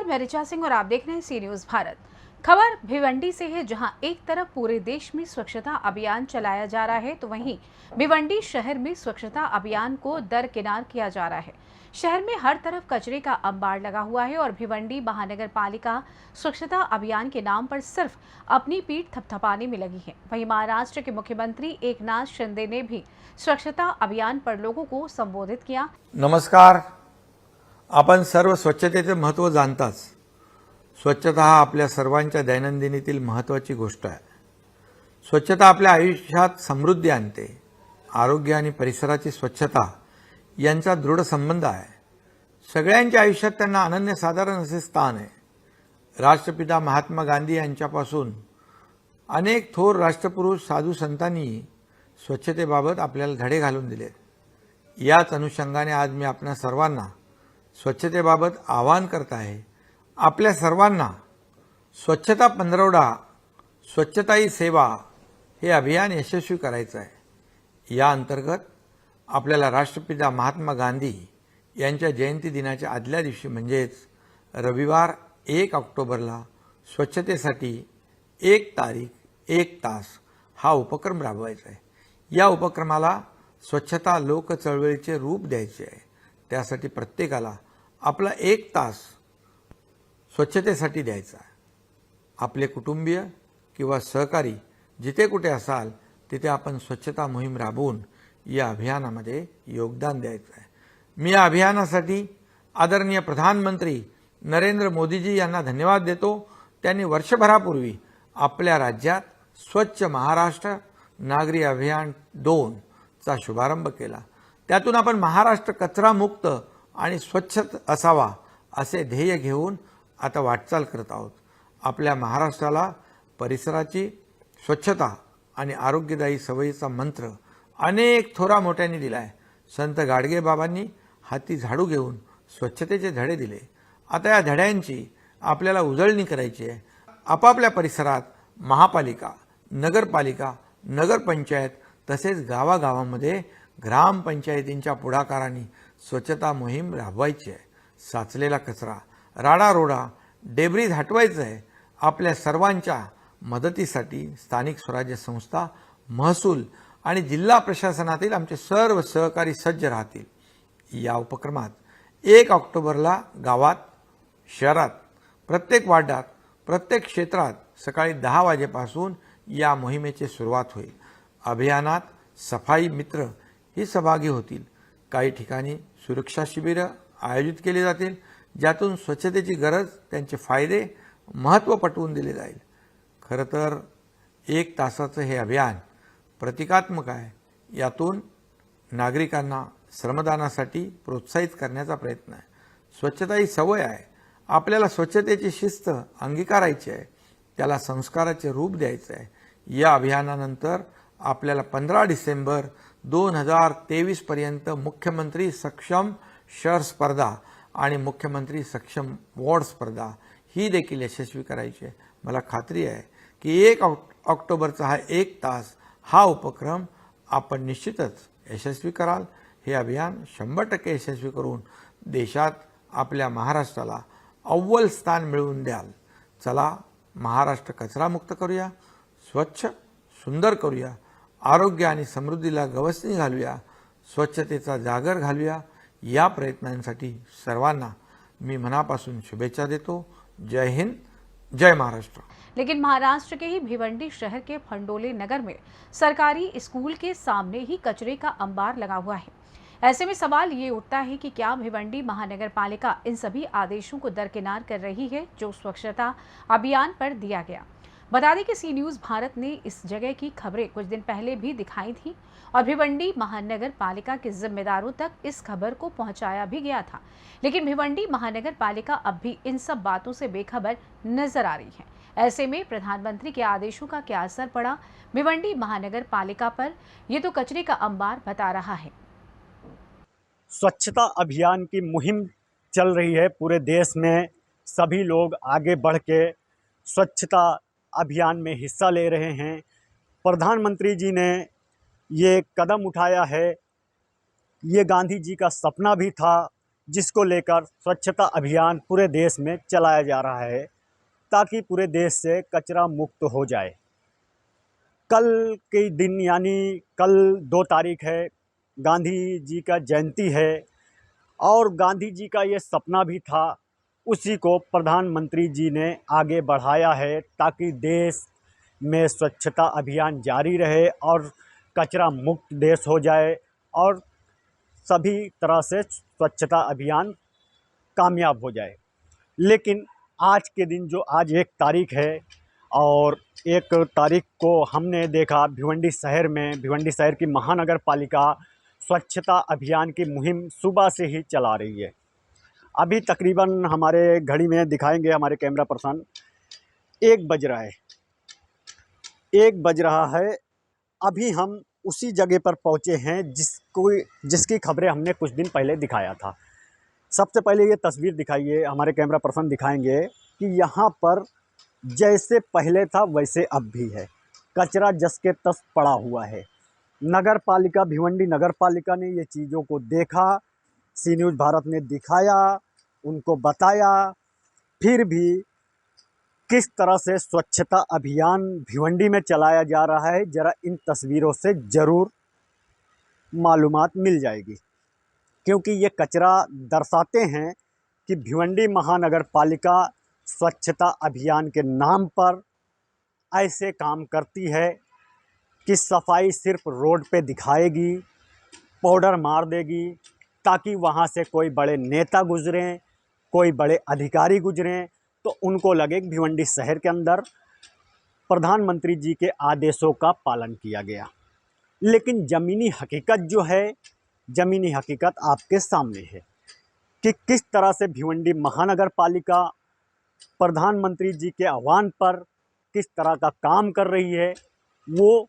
नमस्कार, मैं ऋचा सिंह और आप देख रहे हैं सी न्यूज भारत। खबर भिवंडी से है, जहां एक तरफ पूरे देश में स्वच्छता अभियान चलाया जा रहा है, तो वहीं भिवंडी शहर में स्वच्छता अभियान को दरकिनार किया जा रहा है। शहर में हर तरफ कचरे का अंबार लगा हुआ है और भिवंडी महानगर पालिका स्वच्छता अभियान के नाम पर सिर्फ अपनी पीठ थपथपाने में लगी है। वहीं महाराष्ट्र के मुख्यमंत्री एकनाथ शिंदे ने भी स्वच्छता अभियान पर लोगों को संबोधित किया। नमस्कार, आपण सर्व स्वच्छतेचे महत्त्व जाणताच। स्वच्छता हा आपल्या सर्वांच्या दैनंदिनीतील महत्त्वाची गोष्ट आहे। स्वच्छता आपल्या आयुष्यात समृद्धी आणते। आरोग्य आणि परिसराची स्वच्छता यांचा दृढ संबंध आहे। सगळ्यांच्या आयुष्यात त्यांना अनन्यसाधारण असे स्थान आहे। राष्ट्रपिता महात्मा गांधी यांच्यापासून अनेक थोर राष्ट्रपुरुष साधू संतांनी स्वच्छतेबाबत आपल्याला धडे घालून दिले। याच अनुषंगाने आज मी आपल्या सर्वांना स्वच्छतेबाबत आवाहन करत आहे। आपल्या सर्वांना स्वच्छता पंधरवडा, स्वच्छता ही सेवा हे अभियान यशस्वी करायचं आहे। या अंतर्गत आपल्याला राष्ट्रपिता महात्मा गांधी यांच्या जयंती दिनाच्या आदल्या दिवशी म्हणजेच रविवार 1 ऑक्टोबरला स्वच्छतेसाठी 1 तारीख 1 तास हा उपक्रम राबवायचा आहे। या उपक्रमाला स्वच्छता लोक चळवळीचे रूप द्यायचे आहे। त्यासाठी प्रत्येकाला आपला 1 तास स्वच्छतेसाठी द्यायचा आहे। आपले कुटुंबीय किंवा सहकारी जिथे कुठे असाल तिथे आपण स्वच्छता मोहीम राबवून या अभियानामध्ये योगदान द्यायचं आहे। मी या अभियानासाठी आदरणीय प्रधानमंत्री नरेंद्र मोदीजी यांना धन्यवाद देतो। त्यांनी वर्षभरापूर्वी आपल्या राज्यात स्वच्छ महाराष्ट्र नागरी अभियान 2 चा शुभारंभ केला। त्यातून आपण महाराष्ट्र कचरा मुक्त आणि स्वच्छ असावा असे ध्येय घेऊन आता वाटचाल करत आहोत। आपल्या महाराष्ट्राला परिसराची स्वच्छता आणि आरोग्यदायी सवयीचा मंत्र अनेक थोरा मोठ्यांनी दिलाय। संत गाडगे बाबांनी हाती झाडू घेऊन स्वच्छतेचे धडे दिले। आता या धड्यांची आपल्याला उजळणी करायची आहे। आपापल्या परिसरात महापालिका, नगरपालिका, नगरपंचायत तसेच गावागावांमध्ये ग्रामपंचायतींच्या पुढाकाराने स्वच्छता मोहीम राबवायची आहे। साचलेला कचरा, राडारोडा, डेब्रीज हटवायचं आहे। आपल्या सर्वांच्या मदतीसाठी स्थानिक स्वराज्य संस्था, महसूल आणि जिल्हा प्रशासनातील आमचे सर्व सहकारी सज्ज राहतील। या उपक्रमात 1 ऑक्टोबरला गावात, शहरात, प्रत्येक वार्डात, प्रत्येक क्षेत्रात सकाळी 10 वाजेपासून या मोहिमेची सुरुवात होईल। अभियानात सफाई मित्र ही सहभागी होतील। काही ठिकाणी सुरक्षा शिबिरं आयोजित केली जातील, ज्यातून स्वच्छतेची गरज, त्यांचे फायदे, महत्त्व पटवून दिले जाईल। खरं तर 1 तासाचं हे अभियान प्रतिकात्मक आहे। यातून नागरिकांना श्रमदानासाठी प्रोत्साहित करण्याचा प्रयत्न आहे। स्वच्छता ही सवय आहे। आपल्याला स्वच्छतेची शिस्त अंगीकारायची आहे, त्याला संस्काराचे रूप द्यायचे आहे। या अभियानानंतर आपल्याला 15 डिसेंबर 2023 पर्यंत मुख्यमंत्री सक्षम शहर स्पर्धा आणि मुख्यमंत्री सक्षम वॉर्ड स्पर्धा ही देखील यशस्वी करायची आहे। मला खात्री आहे की 1 ऑक्टोबरचा हा 1 तास हा उपक्रम आपण निश्चितच यशस्वी कराल। हे अभियान 100% यशस्वी करून देशात आपल्या महाराष्ट्राला अव्वल स्थान मिळवून द्याल। चला, महाराष्ट्र कचरामुक्त करूया, स्वच्छ सुंदर करूया, आरोग्य आणि समृद्धीला गवसणी घालूया, स्वच्छतेचा जागर घालूया। या प्रयत्नांसाठी सर्वांना मी मनापासून शुभेच्छा देतो। जय हिंद, जय महाराष्ट्र। लेकिन महाराष्ट्र के ही भिवंडी शहर के फंडोले नगर में सरकारी स्कूल के सामने ही कचरे का अंबार लगा हुआ है। ऐसे में सवाल ये उठता है कि क्या भिवंडी महानगर पालिका इन सभी आदेशों को दरकिनार कर रही है जो स्वच्छता अभियान पर दिया गया। बता दें कि सी न्यूज भारत ने इस जगह की खबरें कुछ दिन पहले भी दिखाई थी और भिवंडी महानगर पालिका के जिम्मेदारों तक इस खबर को पहुंचाया भी गया था, लेकिन भिवंडी महानगर पालिका अब भी इन सब बातों से बेखबर नजर आ रही है। ऐसे में प्रधानमंत्री के आदेशों का क्या असर पड़ा भिवंडी महानगर पालिका पर, ये तो कचरे का अंबार बता रहा है। स्वच्छता अभियान की मुहिम चल रही है पूरे देश में। सभी लोग आगे बढ़ के स्वच्छता अभियान में हिस्सा ले रहे हैं। प्रधानमंत्री जी ने ये कदम उठाया है, ये गांधी जी का सपना भी था जिसको लेकर स्वच्छता अभियान पूरे देश में चलाया जा रहा है ताकि पूरे देश से कचरा मुक्त हो जाए। कल के दिन यानी कल 2 तारीख है, गांधी जी का जयंती है और गांधी जी का ये सपना भी था, उसी को प्रधानमंत्री जी ने आगे बढ़ाया है ताकि देश में स्वच्छता अभियान जारी रहे और कचरा मुक्त देश हो जाए और सभी तरह से स्वच्छता अभियान कामयाब हो जाए। लेकिन आज के दिन जो आज 1 तारीख है और 1 तारीख को हमने देखा भिवंडी शहर की महानगर पालिका स्वच्छता अभियान की मुहिम सुबह से ही चला रही है। अभी तकरीबन हमारे घड़ी में दिखाएंगे हमारे कैमरा पर्सन 1 बज रहा है, 1 बज रहा है। अभी हम उसी जगह पर पहुंचे हैं जिसकी खबरें हमने कुछ दिन पहले दिखाया था। सबसे पहले ये तस्वीर दिखाइए, हमारे कैमरा पर्सन दिखाएंगे कि यहाँ पर जैसे पहले था वैसे अब भी है, कचरा जस के तस पड़ा हुआ है। नगर पालिका भिवंडी नगर पालिका ने ये चीज़ों को देखा, सी न्यूज़ भारत ने दिखाया, उनको बताया, फिर भी किस तरह से स्वच्छता अभियान भिवंडी में चलाया जा रहा है ज़रा इन तस्वीरों से ज़रूर मालूमात मिल जाएगी, क्योंकि ये कचरा दर्शाते हैं कि भिवंडी महानगर पालिका स्वच्छता अभियान के नाम पर ऐसे काम करती है कि सफाई सिर्फ रोड पे दिखाएगी, पाउडर मार देगी ताकि वहाँ से कोई बड़े नेता गुजरें, कोई बड़े अधिकारी गुजरें तो उनको लगे कि भिवंडी शहर के अंदर प्रधानमंत्री जी के आदेशों का पालन किया गया। लेकिन ज़मीनी हकीकत जो है, ज़मीनी हकीकत आपके सामने है कि किस तरह से भिवंडी महानगर पालिका प्रधानमंत्री जी के आह्वान पर किस तरह का काम कर रही है, वो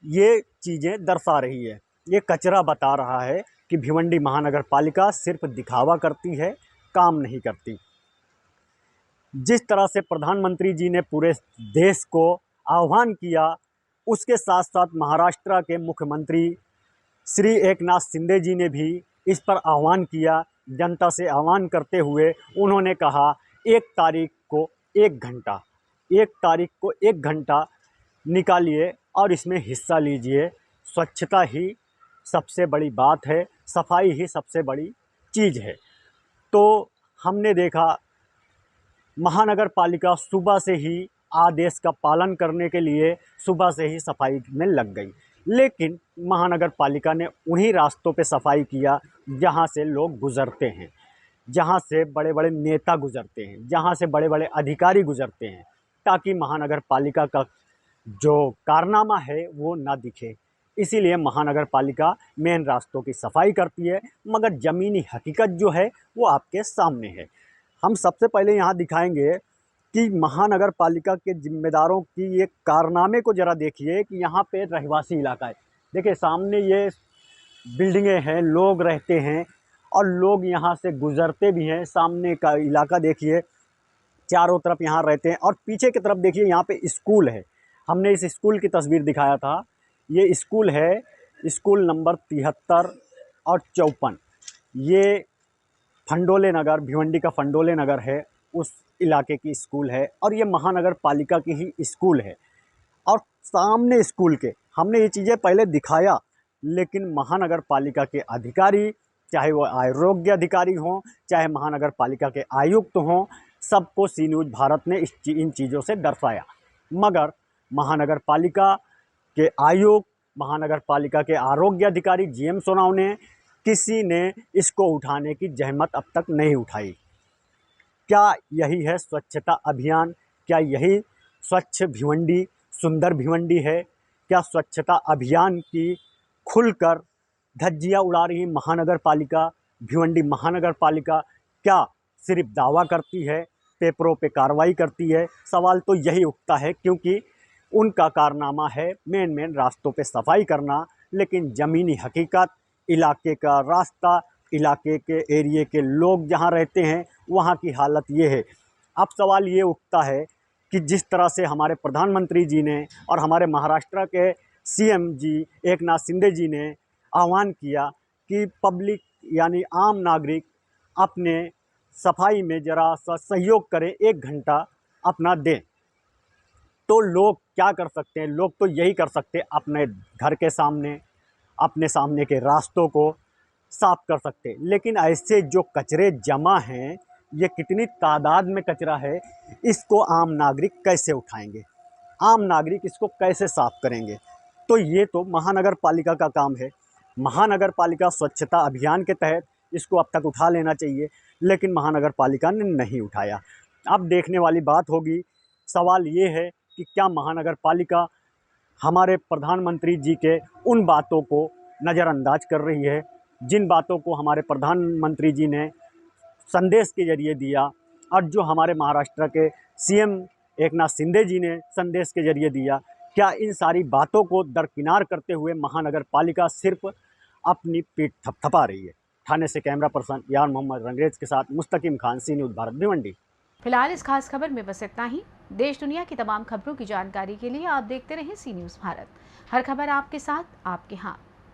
ये चीज़ें दर्शा रही है। ये कचरा बता रहा है कि भिवंडी महानगर पालिका सिर्फ दिखावा करती है, काम नहीं करती। जिस तरह से प्रधानमंत्री जी ने पूरे देश को आह्वान किया, उसके साथ साथ महाराष्ट्र के मुख्यमंत्री श्री एकनाथ शिंदे जी ने भी इस पर आह्वान किया। जनता से आह्वान करते हुए उन्होंने कहा 1 तारीख को 1 घंटा निकालिए और इसमें हिस्सा लीजिए। स्वच्छता ही सबसे बड़ी बात है, सफाई ही सबसे बड़ी चीज़ है। तो हमने देखा महानगर पालिका सुबह से ही आदेश का पालन करने के लिए सुबह से ही सफाई में लग गई, लेकिन महानगर पालिका ने उन्हीं रास्तों पे सफाई किया जहां से लोग गुजरते हैं, जहां से बड़े बड़े नेता गुजरते हैं, जहां से बड़े बड़े अधिकारी गुजरते हैं, ताकि महानगर पालिका का जो कारनामा है वो ना दिखे। इसीलिए महानगर पालिका मेन रास्तों की सफाई करती है, मगर ज़मीनी हकीकत जो है वो आपके सामने है। हम सबसे पहले यहाँ दिखाएंगे कि महानगर पालिका के जिम्मेदारों की ये कारनामे को ज़रा देखिए कि यहाँ पे रहवासी इलाका है। देखिए सामने ये बिल्डिंगें हैं, लोग रहते हैं और लोग यहाँ से गुज़रते भी हैं। सामने का इलाका देखिए, चारों तरफ यहाँ रहते हैं और पीछे की तरफ देखिए यहाँ पे स्कूल है। हमने इस स्कूल की तस्वीर दिखाया था, ये स्कूल है, स्कूल नंबर 73 और 54। ये फंडोले नगर, भिवंडी का फंडोले नगर है, उस इलाके की स्कूल है और ये महानगर पालिका की ही स्कूल है। और सामने स्कूल के हमने ये चीज़ें पहले दिखाया, लेकिन महानगर पालिका के अधिकारी, चाहे वो आरोग्य अधिकारी हों, चाहे महानगर पालिका के आयुक्त हों, सबको सी न्यूज़ भारत ने इन चीज़ों से दर्शाया। मगर महानगर पालिका के आयुक्त, महानगर पालिका के आरोग्य अधिकारी जीएम सोनावने, किसी ने इसको उठाने की जहमत अब तक नहीं उठाई। क्या यही है स्वच्छता अभियान? क्या यही स्वच्छ भिवंडी, सुंदर भिवंडी है? क्या स्वच्छता अभियान की खुलकर धज्जियां उड़ा रही महानगर पालिका, भिवंडी महानगर पालिका क्या सिर्फ दावा करती है, पेपरों पे कार्रवाई करती है? सवाल तो यही उठता है, क्योंकि उनका कारनामा है मेन रास्तों पे सफाई करना, लेकिन ज़मीनी हकीकत, इलाके का रास्ता, इलाके के एरिए के लोग जहाँ रहते हैं वहाँ की हालत ये है। अब सवाल ये उठता है कि जिस तरह से हमारे प्रधानमंत्री जी ने और हमारे महाराष्ट्र के सीएम जी एकनाथ शिंदे जी ने आह्वान किया कि पब्लिक यानी आम नागरिक अपने सफाई में जरा सा सहयोग करें, 1 घंटा अपना दें। तो लोग क्या कर सकते हैं? लोग तो यही कर सकते हैं, अपने घर के सामने, अपने सामने के रास्तों को साफ कर सकते हैं। लेकिन ऐसे जो कचरे जमा हैं, ये कितनी तादाद में कचरा है, इसको आम नागरिक कैसे उठाएंगे? आम नागरिक इसको कैसे साफ करेंगे? तो ये तो महानगर पालिका का काम है। महानगर पालिका स्वच्छता अभियान के तहत इसको अब तक उठा लेना चाहिए, लेकिन महानगर पालिका ने नहीं उठाया। अब देखने वाली बात होगी। सवाल ये है कि क्या महानगर पालिका हमारे प्रधानमंत्री जी के उन बातों को नज़रअंदाज कर रही है, जिन बातों को हमारे प्रधानमंत्री जी ने संदेश के जरिए दिया, और जो हमारे महाराष्ट्र के सीएम एकनाथ शिंदे जी ने संदेश के जरिए दिया। क्या इन सारी बातों को दरकिनार करते हुए महानगर पालिका सिर्फ अपनी पीठ थपथपा रही है? थाने से कैमरा पर्सन यार मोहम्मद रंगरेज के साथ मुस्तकीम खान, सी न्यूज़ भारत, भिवंडी। फिलहाल इस खास खबर में बस इतना ही। देश दुनिया की तमाम खबरों की जानकारी के लिए आप देखते रहें सी न्यूज़ भारत। हर खबर आपके साथ, आपके हाथ।